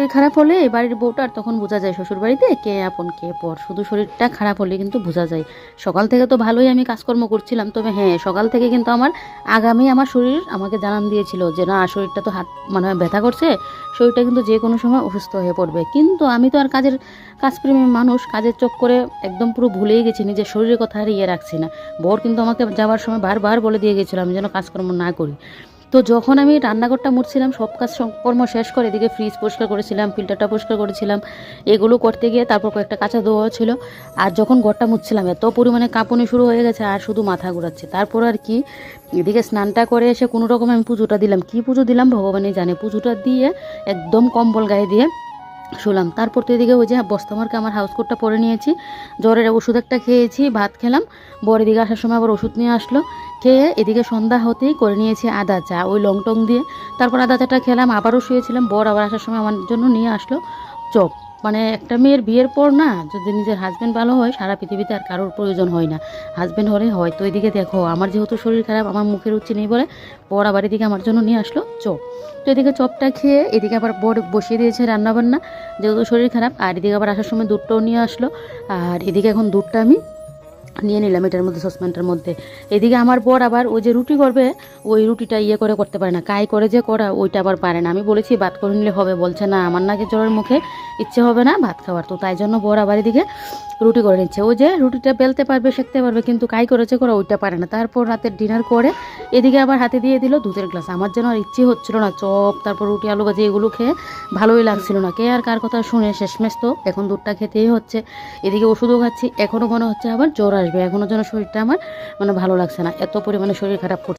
শরীর খারাপ হলে এই বাড়ির বউটা আর তখন বোঝা যায় শ্বশুর বাড়িতে কে আপন কে পর। শুধু শরীরটা খারাপ হলে কিন্তু বোঝা যায়। সকাল থেকে তো ভালোই আমি কাজকর্ম করছিলাম, তবে হ্যাঁ সকাল থেকে কিন্তু আমার শরীর আমাকে জানান দিয়েছিল যে না শরীরটা তো হাত মানে ব্যথা করছে, শরীরটা কিন্তু যে কোনো সময় অসুস্থ হয়ে পড়বে। কিন্তু আমি তো আর কাজপ্রেমী মানুষ, কাজের চক্করে একদম পুরো ভুলেই গেছি, নিজের শরীরের কথা আর ইয়ে রাখছি না। বর কিন্তু আমাকে যাওয়ার সময় বারবার বলে দিয়ে গেছিলো আমি যেন কাজকর্ম না করি। তো যখন আমি রান্নাঘরটা মুছছিলাম, সব কর্ম শেষ করে এদিকে ফ্রিজ পরিষ্কার করেছিলাম, ফিল্টারটা পরিষ্কার করেছিলাম, এগুলো করতে গিয়ে তারপর কয়েকটা কাঁচা ধোয়া ছিল। আর যখন ঘরটা মুছছিলাম এত পরিমাণে কাঁপুনি শুরু হয়ে গেছে আর শুধু মাথা ঘুরাচ্ছে। তারপর আর কি এদিকে স্নানটা করে এসে কোনো রকম আমি পুজোটা দিলাম, কি পুজো দিলাম ভগবানই জানে। পুজোটা দিয়ে একদম কম্বল গায়ে দিয়ে শুলাম। তারপর তো এদিকে ওই যে বস্তামার্কে আমার হাউস কোটটা পরে নিয়েছি, জ্বরের ওষুধ একটা খেয়েছি, ভাত খেলাম। বর এদিকে আসার সময় আবার ওষুধ নিয়ে আসলো, খেয়ে এদিকে সন্ধ্যা হতেই করে নিয়েছি আদা চা ওই লং টং দিয়ে। তারপর আদা চাটা খেলাম, আবারও শুয়েছিলাম। বর আবার আসার সময় আমার জন্য নিয়ে আসলো চপ। মানে একটা মেয়ের বিয়ের পর না যদি নিজের হাজব্যান্ড ভালো হয় সারা পৃথিবীতে আর কারোর প্রয়োজন হয় না, হাজব্যান্ড হলে হয়। তো এদিকে দেখো আমার যেহেতু শরীর খারাপ, আমার মুখের রুচি নেই বলে বর আবার এদিকে আমার জন্য নিয়ে আসলো চপ। তো এদিকে চপটা খেয়ে এদিকে আবার বর বসিয়ে দিয়েছে রান্নাবান্না, যেহেতু শরীর খারাপ। আর এদিকে আবার আসার সময় দুধটাও নিয়ে আসলো। আর এদিকে এখন দুধটা আমি নিয়ে নিলাম এটার মধ্যে, সসপ্যানটার মধ্যে। এদিকে আমার বর আবার ওই যে রুটি করবে, ওই রুটিটা করতে পারে না, কাই করে যে করা ওইটা আবার পারে না। আমি বলেছি ভাত করে নিলে হবে, বলছে না আমার নাকি জ্বরের মুখে ইচ্ছে হবে না ভাত খাওয়ার। তো তাই জন্য বর আবার এদিকে রুটি করে নিচ্ছে। ওই যে রুটিটা বেলতে পারবে, সেঁকতে পারবে, কিন্তু কাই করেছে করা ওইটা পারে না। তারপর রাতের ডিনার করে এদিকে আবার হাতে দিয়ে দিল দুধের গ্লাস। আমার যেন আর ইচ্ছে হচ্ছিল না, চপ তারপর রুটি আলু ভাজি এগুলো খেয়ে ভালোই লাগছিল না। কে আর কার কথা শুনে, শেষমেশ তো এখন দুধটা খেতেই হচ্ছে। এদিকে ওষুধও খাচ্ছি, এখনও মনে হচ্ছে আবার জ্বর আসবে, এখনও যেন শরীরটা আমার মানে ভালো লাগছে না, এত পরিমাণে শরীর খারাপ করছে।